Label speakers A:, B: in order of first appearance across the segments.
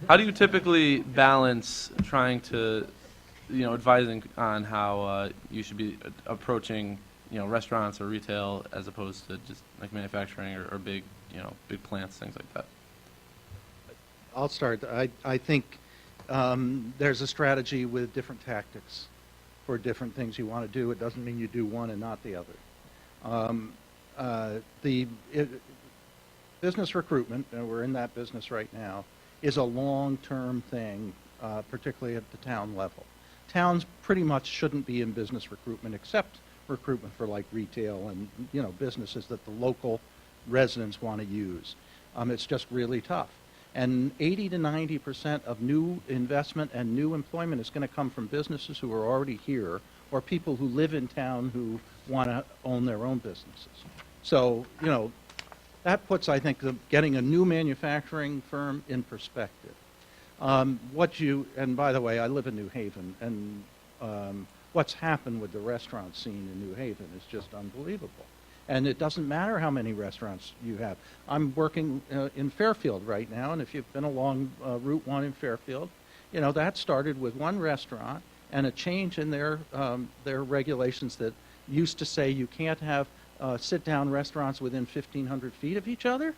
A: How do you typically balance trying to, advising on how you should be approaching, restaurants or retail as opposed to just like manufacturing or big, big plants, things like that?
B: I'll start. I think there's a strategy with different tactics for different things you want to do. It doesn't mean you do one and not the other. Business recruitment, and we're in that business right now, is a long-term thing, particularly at the town level. Towns pretty much shouldn't be in business recruitment except recruitment for like retail and businesses that the local residents want to use. It's just really tough. And 80 to 90% of new investment and new employment is going to come from businesses who are already here or people who live in town who want to own their own businesses. So, that puts, I think, getting a new manufacturing firm in perspective. And by the way, I live in New Haven, and what's happened with the restaurant scene in New Haven is just unbelievable. And it doesn't matter how many restaurants you have. I'm working in Fairfield right now, and if you've been along Route 1 in Fairfield, that started with one restaurant and a change in their regulations that used to say you can't have sit-down restaurants within 1,500 feet of each other.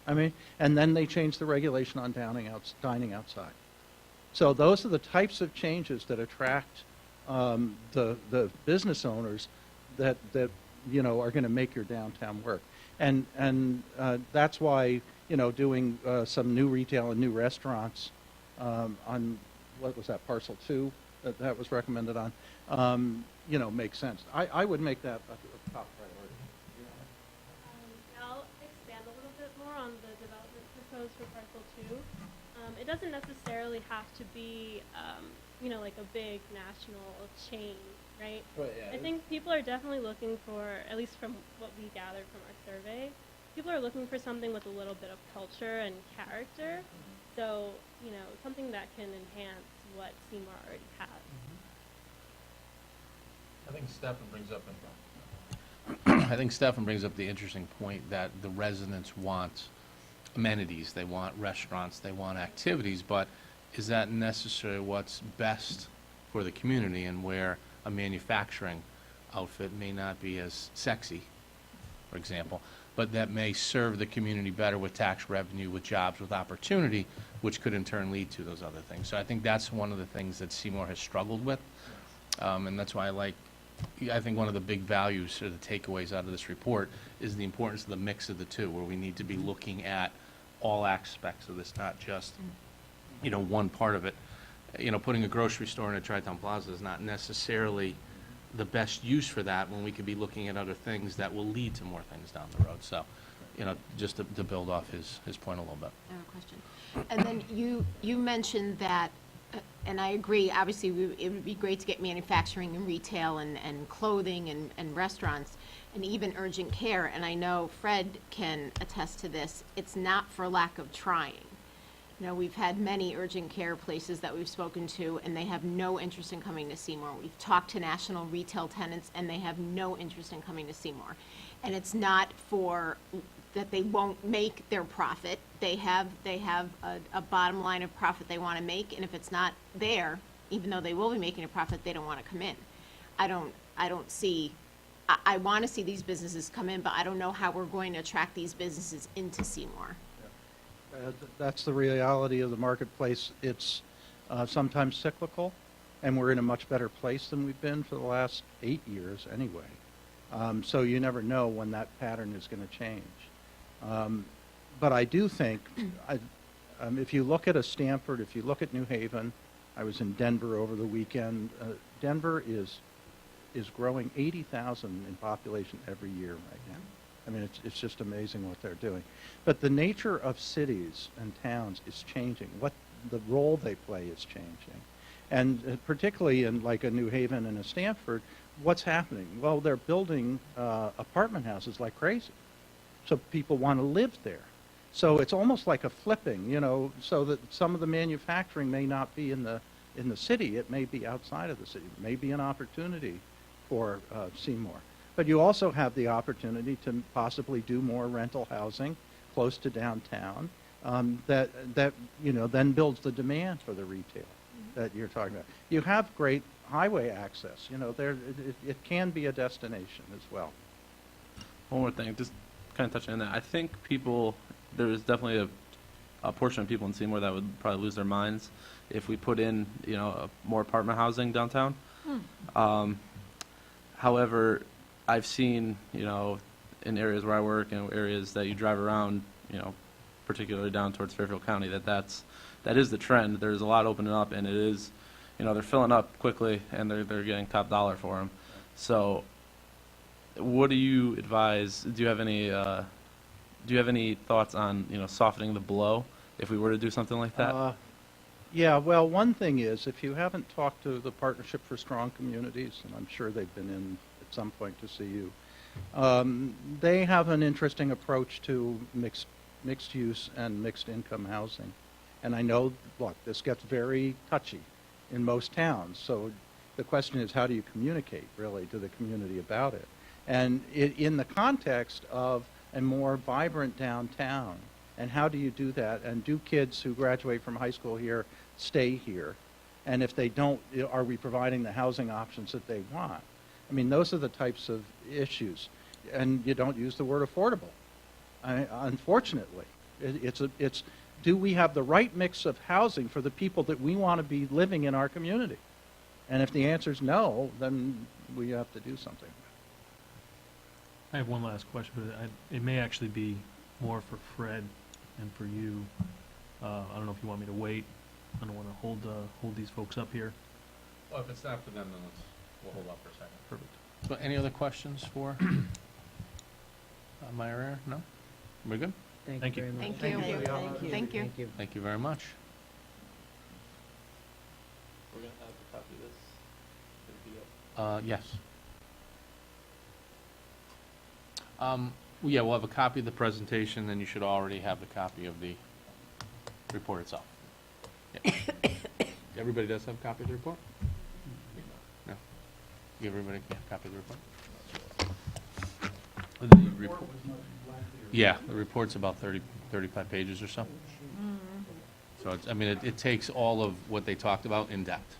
B: And then they changed the regulation on dining outside. So those are the types of changes that attract the business owners that are going to make your downtown work. And that's why, doing some new retail and new restaurants on, what was that, parcel 2 that was recommended on, makes sense. I would make that a top priority.
C: I'll expand a little bit more on the development proposed for parcel 2. It doesn't necessarily have to be, like a big national chain, right?
A: Yeah,
C: I think people are definitely looking for, at least from what we gathered from our survey, people are looking for something with a little bit of culture and character. So, something that can enhance what Seymour already has.
D: I think Stefan brings up the interesting point that the residents want amenities, they want restaurants, they want activities, but is that necessarily what's best for the community, and where a manufacturing outfit may not be as sexy, for example, but that may serve the community better with tax revenue, with jobs, with opportunity, which could in turn lead to those other things. So I think that's one of the things that Seymour has struggled with, and that's why I think one of the big values or the takeaways out of this report is the importance of the mix of the two, where we need to be looking at all aspects of this, not just, one part of it. Putting a grocery store in a Tri-Town Plaza is not necessarily the best use for that, when we could be looking at other things that will lead to more things down the road. So, just to build off his point a little bit.
E: I have a question. And then you mentioned that, and I agree, obviously it would be great to get manufacturing and retail and clothing and restaurants and even urgent care. And I know Fred can attest to this. It's not for lack of trying. We've had many urgent care places that we've spoken to, and they have no interest in coming to Seymour. We've talked to national retail tenants, and they have no interest in coming to Seymour. And it's not for that they won't make their profit. They have a bottom line of profit they want to make, and if it's not there, even though they will be making a profit, they don't want to come in. I want to see these businesses come in, but I don't know how we're going to attract these businesses into Seymour.
B: That's the reality of the marketplace. It's sometimes cyclical, and we're in a much better place than we've been for the last 8 years anyway. So you never know when that pattern is going to change. But I do think, if you look at a Stamford, if you look at New Haven, I was in Denver over the weekend. Denver is growing 80,000 in population every year right now. It's just amazing what they're doing. But the nature of cities and towns is changing. What the role they play is changing. And particularly in like a New Haven and a Stamford, what's happening? Well, they're building apartment houses like crazy. So people want to live there. So it's almost like a flipping, so that some of the manufacturing may not be in the city. It may be outside of the city. It may be an opportunity for Seymour. But you also have the opportunity to possibly do more rental housing close to downtown that then builds the demand for the retail that you're talking about. You have great highway access. It can be a destination as well.
A: One more thing, just kind of touching on that. I think there's definitely a portion of people in Seymour that would probably lose their minds if we put in, more apartment housing downtown. However, I've seen, in areas where I work and areas that you drive around, particularly down towards Fairfield County, that is the trend. There's a lot opening up, and it is, they're filling up quickly, and they're getting top dollar for them. So, what do you advise? Do you have any thoughts on softening the blow if we were to do something like that?
B: Yeah, well, one thing is, if you haven't talked to the Partnership for Strong Communities, and I'm sure they've been in at some point to see you, they have an interesting approach to mixed use and mixed income housing. And I know, look, this gets very touchy in most towns, so the question is, how do you communicate, really, to the community about it? And in the context of a more vibrant downtown, and how do you do that? And do kids who graduate from high school here stay here? And if they don't, are we providing the housing options that they want? I mean, those are the types of issues. And you don't use the word affordable. Unfortunately, it's do we have the right mix of housing for the people that we want to be living in our community? And if the answer is no, then we have to do something.
F: I have one last question, but it may actually be more for Fred and for you. I don't know if you want me to wait. I don't want to hold these folks up here.
D: Well, if it's not for them, then we'll hold up for a second.
F: Perfect.
D: So any other questions for Myra? No? We're good?
F: Thank you.
E: Thank you.
B: Thank you.
E: Thank you.
D: Thank you very much.
A: We're going to have a copy of this.
D: Yes. Yeah, we'll have a copy of the presentation, and you should already have the copy of the report itself. Yeah. Everybody does have a copy of the report? No? Give everybody a copy of the report? Yeah, the report's about 35 pages or so. So it's, it takes all of what they talked about in depth.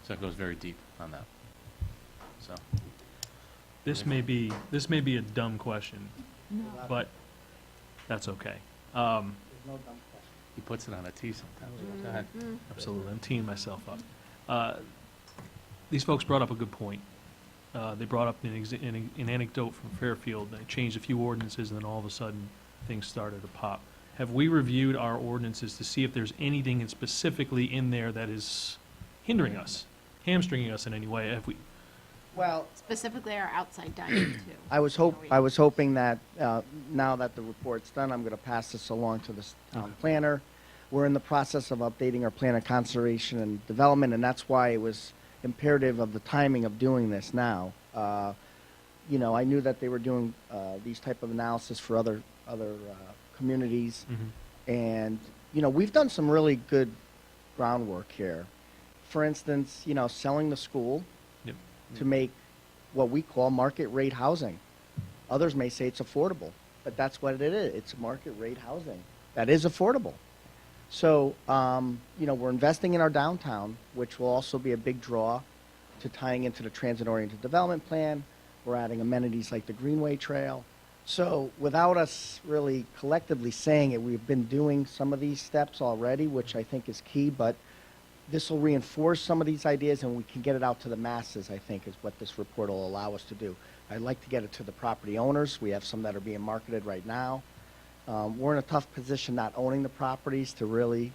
D: So it goes very deep on that. So,
F: This may be a dumb question, but that's okay.
D: he puts it on a tee sometimes. Go ahead.
F: Absolutely, I'm teeing myself up. These folks brought up a good point. They brought up an anecdote from Fairfield. They changed a few ordinances, and then all of a sudden, things started to pop. Have we reviewed our ordinances to see if there's anything specifically in there that is hindering us, hamstringing us in any way? Have we?
G: Well,
E: Specifically our outside dining, too.
G: I was hoping that now that the report's done, I'm going to pass this along to the town planner. We're in the process of updating our plan of conservation and development, and that's why it was imperative of the timing of doing this now. I knew that they were doing these type of analysis for other communities, and we've done some really good groundwork here. For instance, selling the school to make what we call market rate housing. Others may say it's affordable, but that's what it is. It's market rate housing that is affordable. So, we're investing in our downtown, which will also be a big draw to tying into the transit-oriented development plan. We're adding amenities like the Greenway Trail. So, without us really collectively saying it, we've been doing some of these steps already, which I think is key, but this will reinforce some of these ideas, and we can get it out to the masses, I think, is what this report will allow us to do. I'd like to get it to the property owners. We have some that are being marketed right now. We're in a tough position not owning the properties to really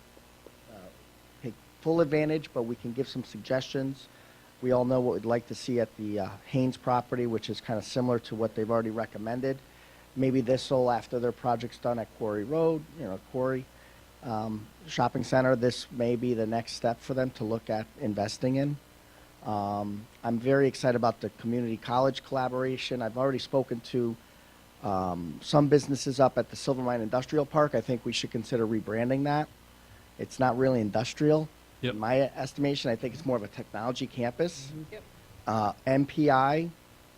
G: take full advantage, but we can give some suggestions. We all know what we'd like to see at the Haynes property, which is kind of similar to what they've already recommended. Maybe this will, after their project's done at Quarry Road, Quarry Shopping Center, this may be the next step for them to look at investing in. I'm very excited about the community college collaboration. I've already spoken to some businesses up at the Silvermine Industrial Park. I think we should consider rebranding that. It's not really industrial.
F: Yep.
G: In my estimation, I think it's more of a technology campus. MPI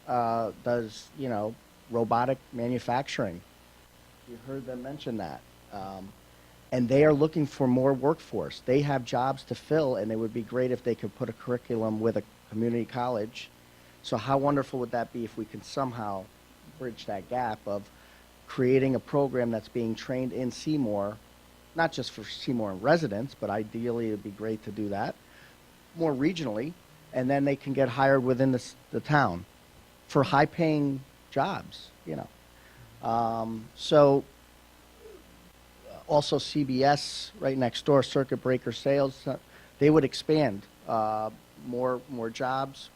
G: does, robotic manufacturing. You heard them mention that. and they are looking for more workforce. They have jobs to fill, and it would be great if they could put a curriculum with a community college. So how wonderful would that be if we can somehow bridge that gap of creating a program that's being trained in Seymour, not just for Seymour residents, but ideally it'd be great to do that more regionally, and then they can get hired within the town for high-paying jobs, you know. Also CBS, right next door, circuit breaker sales, they would expand more jobs,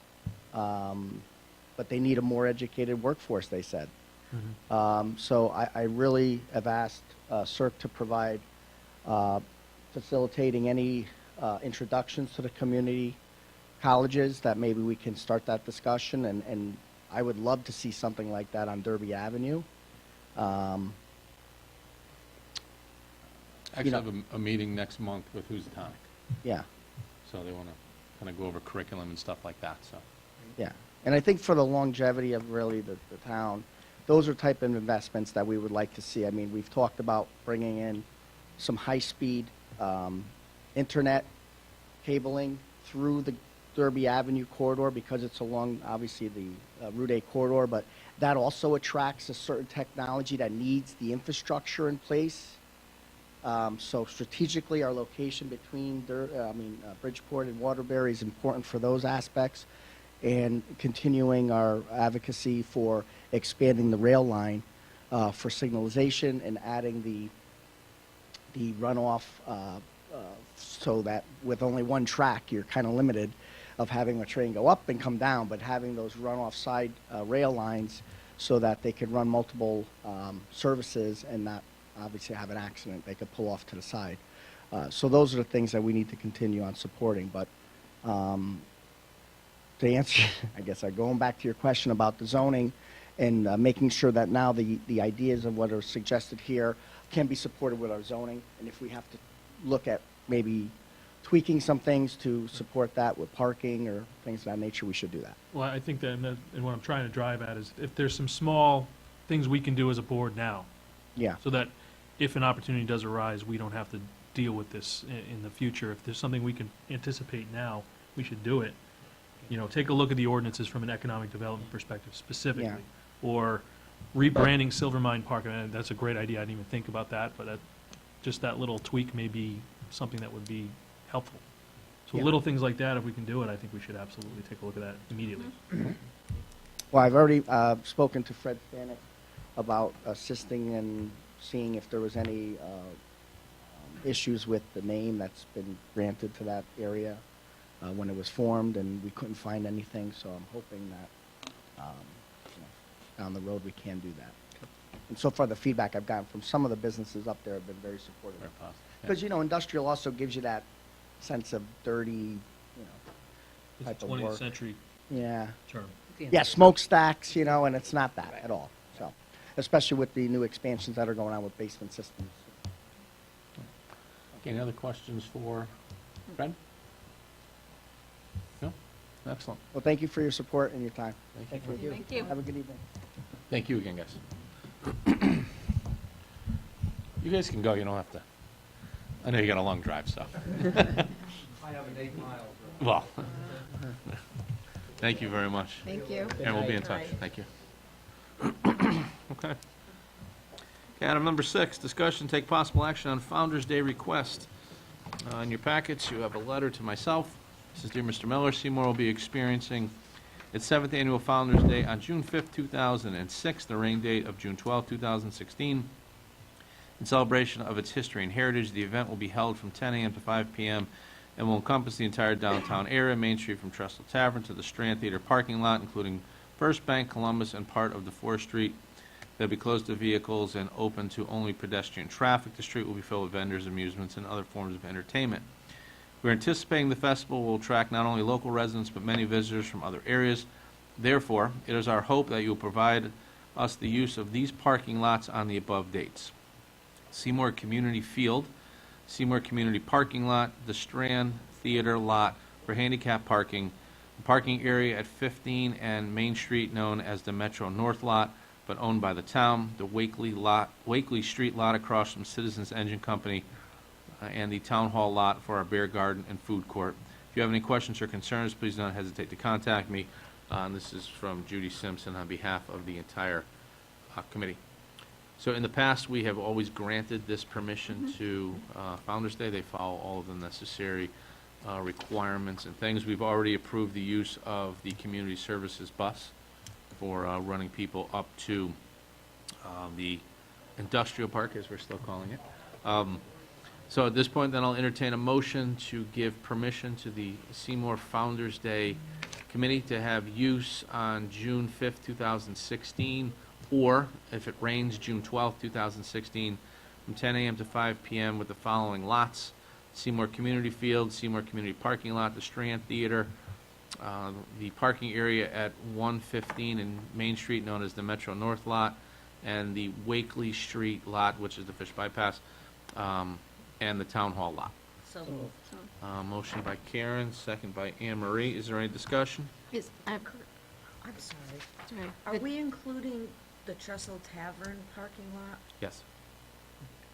G: but they need a more educated workforce, they said. So I really have asked CERC to provide facilitating any introductions to the community colleges, that maybe we can start that discussion, and I would love to see something like that on Derby Avenue.
D: Actually,
G: know-
D: have a meeting next month with Housatonic,
G: Yeah,
D: so they want to kind of go over curriculum and stuff like that, so.
G: yeah. And I think for the longevity of really the town, those are type of investments that we would like to see. I mean, we've talked about bringing in some high-speed internet cabling through the Derby Avenue corridor because it's along, obviously, the Route 8 corridor, but that also attracts a certain technology that needs the infrastructure in place. So strategically, our location between Bridgeport and Waterbury is important for those aspects, and continuing our advocacy for expanding the rail line for signalization and adding the runoff so that with only one track, you're kind of limited of having a train go up and come down, but having those runoff side rail lines so that they could run multiple services and not obviously have an accident. They could pull off to the side. So those are the things that we need to continue on supporting. But to answer, I guess, going back to your question about the zoning and making sure that now the ideas of what are suggested here can be supported with our zoning. And if we have to look at maybe tweaking some things to support that with parking or things of that nature, we should do that.
F: Well, I think that, and what I'm trying to drive at is if there's some small things we can do as a board now,
G: Yeah.
F: so that if an opportunity does arise, we don't have to deal with this in the future. If there's something we can anticipate now, we should do it. You know, take a look at the ordinances from an economic development perspective specifically.
G: Yeah.
F: Or rebranding Silvermine Park, and that's a great idea, I didn't even think about that, but just that little tweak may be something that would be helpful. So
G: Yeah.
F: little things like that, if we can do it, I think we should absolutely take a look at that immediately.
G: Well, I've already spoken to Fred Stanek about assisting and seeing if there was any issues with the name that's been granted to that area when it was formed, and we couldn't find anything, so I'm hoping that down the road we can do that. And so far, the feedback I've gotten from some of the businesses up there have been very supportive.
D: Very positive. Yeah.
G: Because, industrial also gives you that sense of dirty,
F: It's a
G: type of
F: 20th
G: work.
F: century
G: Yeah.
F: term.
G: Yeah, smokestacks, and it's not that at all. So, especially with the new expansions that are going on with basement systems.
D: Okay, any other questions for Fred? No? Excellent.
G: Well, thank you for your support and your time.
D: Thank you.
E: Thank you.
G: Have a good evening.
D: Thank you again, guys. You guys can go, you don't have to. I know you got a long drive, so.
B: I have an 8 miles.
D: Well, thank you very much.
E: Thank you.
D: And we'll be in touch. Thank you. Okay. Okay, item number 6, discussion, take possible action on Founder's Day request. In your packets, you have a letter to myself. This is, Dear Mr. Miller, Seymour will be experiencing its 7th annual Founder's Day on June 5th, 2006, the rain date of June 12th, 2016. In celebration of its history and heritage, the event will be held from 10 a.m. to 5 p.m. and will encompass the entire downtown area, Main Street from Trestle Tavern to the Strand Theater parking lot, including First Bank, Columbus, and part of the 4th Street. They'll be closed to vehicles and open to only pedestrian traffic. The street will be filled with vendors, amusements, and other forms of entertainment. We're anticipating the festival will attract not only local residents, but many visitors from other areas. Therefore, it is our hope that you will provide us the use of these parking lots on the above dates: Seymour Community Field, Seymour Community Parking Lot, the Strand Theater Lot for handicap parking, the parking area at 15 and Main Street known as the Metro North Lot, but owned by the town, the Wakely Street Lot across from Citizens Engine Company, and the town hall lot for our beer garden and food court. If you have any questions or concerns, please don't hesitate to contact me. And this is from Judy Simpson on behalf of the entire committee. So in the past, we have always granted this permission to Founder's Day. They follow all of the necessary requirements and things. We've already approved the use of the community services bus for running people up to the industrial park, as we're still calling it. So at this point, then I'll entertain a motion to give permission to the Seymour Founder's Day Committee to have use on June 5th, 2016, or if it rains, June 12th, 2016, from 10 a.m. to 5 p.m. with the following lots: Seymour Community Field, Seymour Community Parking Lot, the Strand Theater, the parking area at 115 in Main Street, known as the Metro North Lot, and the Wakely Street Lot, which is the Fish Bypass, and the Town Hall Lot.
H: So moved.
D: Motion by Karen, second by Anne Marie. Is there any discussion?
E: I'm
H: I'm sorry.
E: sorry.
H: Are we including the Trestle Tavern parking lot?
D: Yes.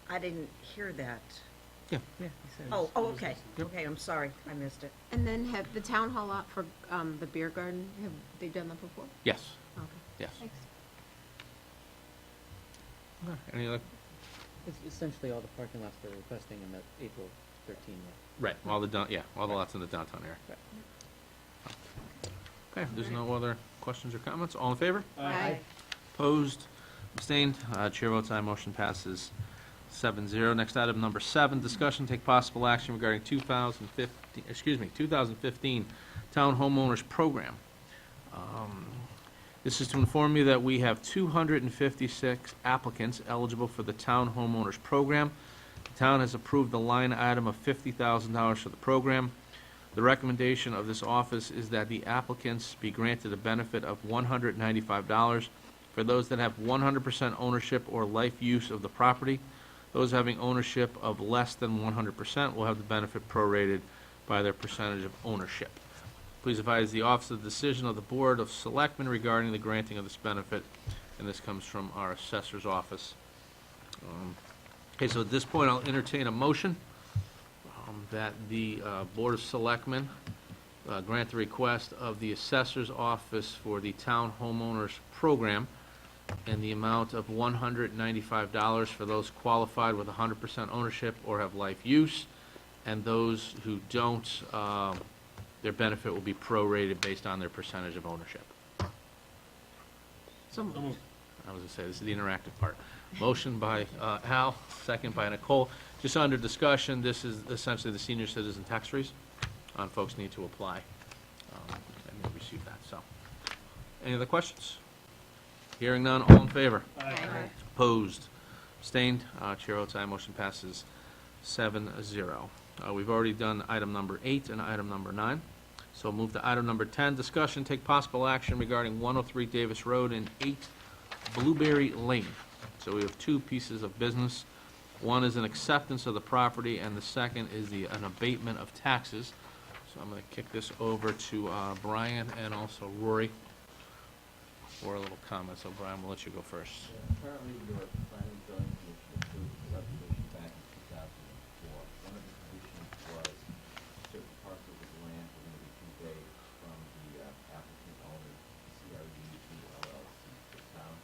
H: I didn't hear that.
D: Yeah.
H: Oh, okay. Okay, I'm sorry. I missed it.
E: And then have the town hall lot for the beer garden, have they done that before?
D: Yes.
E: Okay.
D: Yes.
E: Thanks.
D: Any other?
I: It's essentially all the parking lots they're requesting in the April 13 lot.
D: Right. All the all the lots in the downtown area.
I: Right.
D: Okay. There's no other questions or comments. All in favor?
E: Aye.
D: Opposed? Abstained? Chair votes aye. Motion passes 7-0. Next item, number 7, discussion, take possible action regarding 2015 Town Homeowners Program. This is to inform you that we have 256 applicants eligible for the Town Homeowners Program. The town has approved the line item of $50,000 for the program. The recommendation of this office is that the applicants be granted a benefit of $195 for those that have 100% ownership or life use of the property. Those having ownership of less than 100% will have the benefit prorated by their percentage of ownership. Please advise the Office of the Decision of the Board of Selectmen regarding the granting of this benefit, and this comes from our Assessor's Office. Okay, so at this point, I'll entertain a motion that the Board of Selectmen grant the request of the Assessor's Office for the Town Homeowners Program in the amount of $195 for those qualified with 100% ownership or have life use, and those who don't, their benefit will be prorated based on their percentage of ownership.
E: So moved.
D: I was going to say, this is the interactive part. Motion by Al, second by Nicole. Just under discussion, this is essentially the senior citizen tax freeze. Folks need to apply, and they receive that, so. Any other questions? Hearing none, all in favor?
E: Aye.
D: Opposed? Abstained? Chair votes aye. Motion passes 7-0. We've already done item number 8 and item number 9. So move to item number 10, discussion, take possible action regarding 103 Davis Road and 8 Blueberry Lane. So we have two pieces of business. One is an acceptance of the property, and the second is an abatement of taxes. So I'm going to kick this over to Brian and also Rory for a little comment. So Brian, we'll let you go first.
J: Currently, your planning zoning commission approved the subdivision back in 2004. One of the conditions was certain parcels of land were going to be conveyed from the applicant owner, CRU to LLC to town.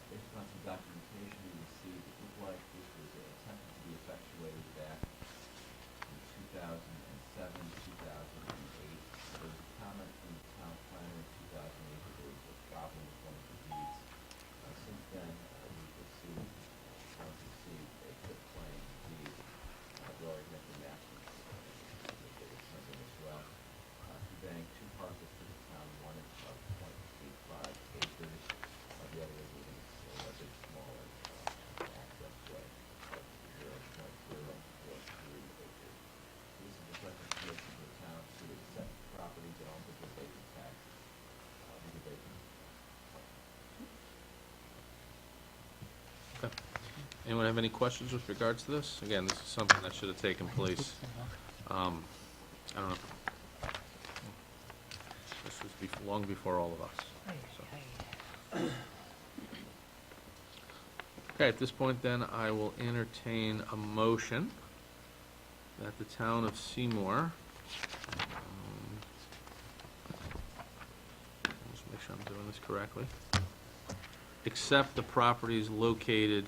J: Based upon some documentation we received, it looked like this was attempted to be effectuated back in 2007, 2008. There was a comment from the town planner in 2008 that there was a problem with one of the deeds. Since then, we've received a quit claim deed. We already met the maximum. There was something as well. Conveying two parcels to the town, one is of 0.85 acres. The other is a bit smaller access way of 0.043 acres. This is the recommendation of the town to accept the property, but also to pay the tax. The abatement.
D: Okay. Anyone have any questions with regards to this? Again, this is something that should have taken place. I don't know. This was long before all of us. So. Okay, at this point then, I will entertain a motion at the town of Seymour. Let's make sure I'm doing this correctly. Except the properties located,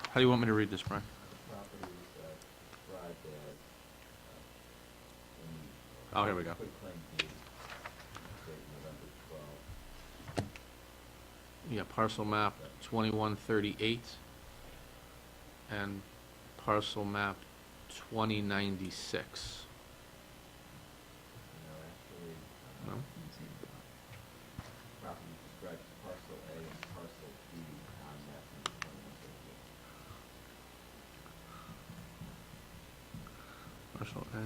D: how do you want me to read this, Brian?
J: Properties described as,
D: Oh, here we go.
J: quit claim deed, date November 12.
D: Yeah, parcel map 2138 and parcel map 2096.
J: No, actually,
D: No?
J: properties described as parcel A and parcel B on map number 2138.
D: Parcel A,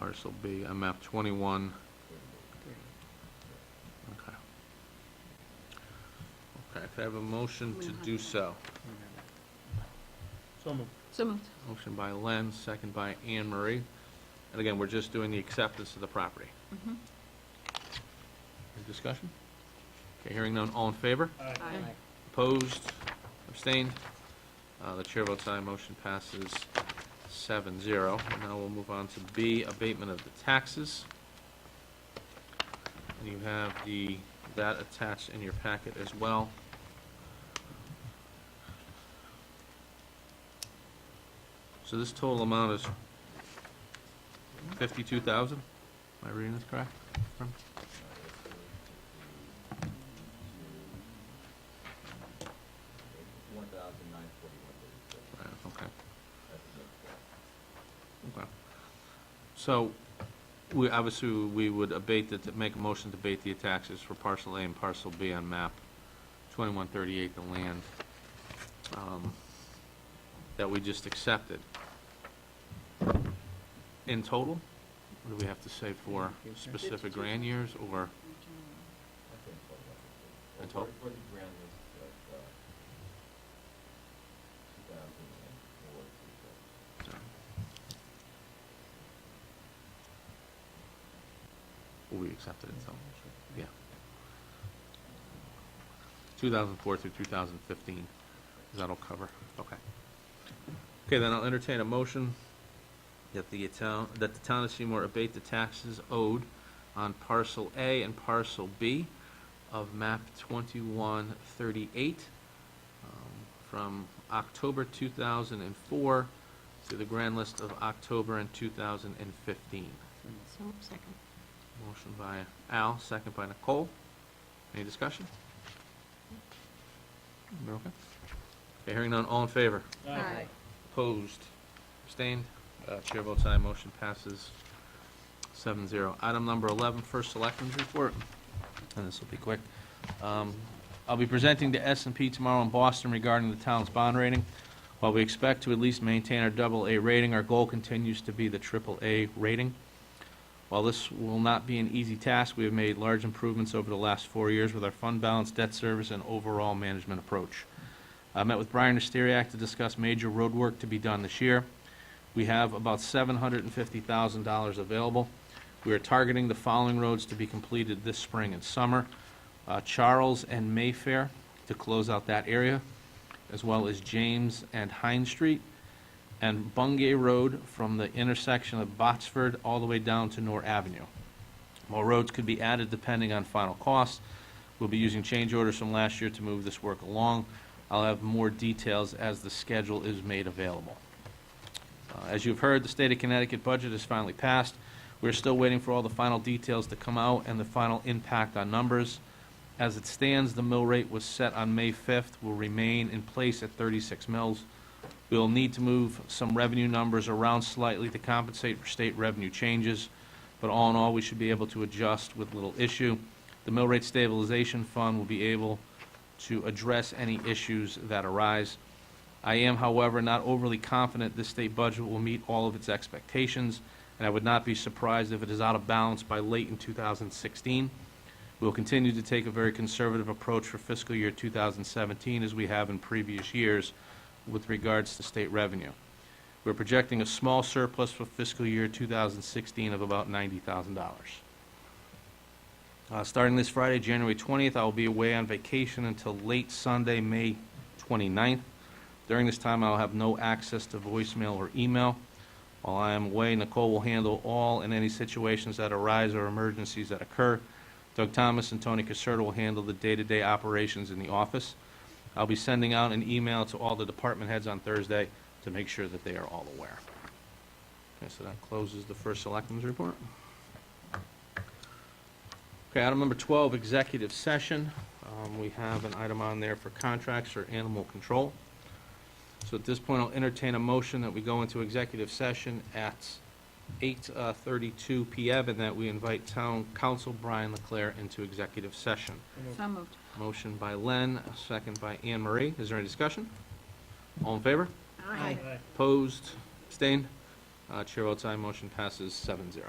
D: parcel B, on map 21. Okay. Okay, could I have a motion to do so?
F: So moved.
H: So moved.
D: Motion by Len, second by Anne Marie. And again, we're just doing the acceptance of the property.
H: Mhm.
D: Any discussion? Okay, hearing none, all in favor?
H: Aye.
D: Opposed? Abstained? The chair votes aye, motion passes 7-0. And now we'll move on to B, abatement of the taxes. And you have that attached in your packet as well. So this total amount is 52,000? Am I reading this correct?
J: $1,941.36.
D: Right, okay.
J: That's the
D: Okay. So, we, obviously, we would abate the, make a motion to abate the taxes for parcel A and parcel B on map 2138, the land, that we just accepted. In total, what do we have to say for specific grand years, or? In total?
J: For the grand list of 2004 to
D: Will we accept it in total? Yeah. 2004 through 2015, that'll cover, okay. Okay, then I'll entertain a motion that the town of Seymour abate the taxes owed on parcel A and parcel B of map 2138 from October 2004 to the grand list of October in 2015.
E: So, second.
D: Motion by Al, second by Nicole. Any discussion? We're okay? Okay, hearing none, all in favor?
H: Aye.
D: Opposed? Abstained? Chair votes aye, motion passes 7-0. Item number 11, first selectmen's report, and this will be quick. I'll be presenting to S&P tomorrow in Boston regarding the town's bond rating. While we expect to at least maintain our AA rating, our goal continues to be the AAA rating. While this will not be an easy task, we have made large improvements over the last 4 years with our fund balance, debt service, and overall management approach. I met with Brian Nesteriak to discuss major road work to be done this year. We have about $750,000 available. We are targeting the following roads to be completed this spring and summer. Charles and Mayfair to close out that area, as well as James and Hines Street, and Bungay Road from the intersection of Botsford all the way down to North Avenue. More roads could be added depending on final cost. We'll be using change orders from last year to move this work along. I'll have more details as the schedule is made available. As you've heard, the state of Connecticut budget is finally passed. We're still waiting for all the final details to come out and the final impact on numbers. As it stands, the mill rate was set on May 5th, will remain in place at 36 mills. We'll need to move some revenue numbers around slightly to compensate for state revenue changes, but all in all, we should be able to adjust with little issue. The mill rate stabilization fund will be able to address any issues that arise. I am, however, not overly confident this state budget will meet all of its expectations, and I would not be surprised if it is out of balance by late in 2016. We will continue to take a very conservative approach for fiscal year 2017, as we have in previous years, with regards to state revenue. We're projecting a small surplus for fiscal year 2016 of about $90,000. Starting this Friday, January 20th, I will be away on vacation until late Sunday, May 29th. During this time, I will have no access to voicemail or email. While I am away, Nicole will handle all and any situations that arise or emergencies that occur. Doug Thomas and Tony Caserta will handle the day-to-day operations in the office. I'll be sending out an email to all the department heads on Thursday to make sure that they are all aware. Okay, so that closes the first selectmen's report. Okay, item number 12, executive session. We have an item on there for contracts for animal control. So at this point, I'll entertain a motion that we go into executive session at 8:32 PM and that we invite Town Council Brian Leclerc into executive session.
H: So moved.
D: Motion by Len, a second by Anne Marie. Is there any discussion? All in favor?
H: Aye.
D: Opposed? Abstained? Chair votes aye. Motion passes 7-0.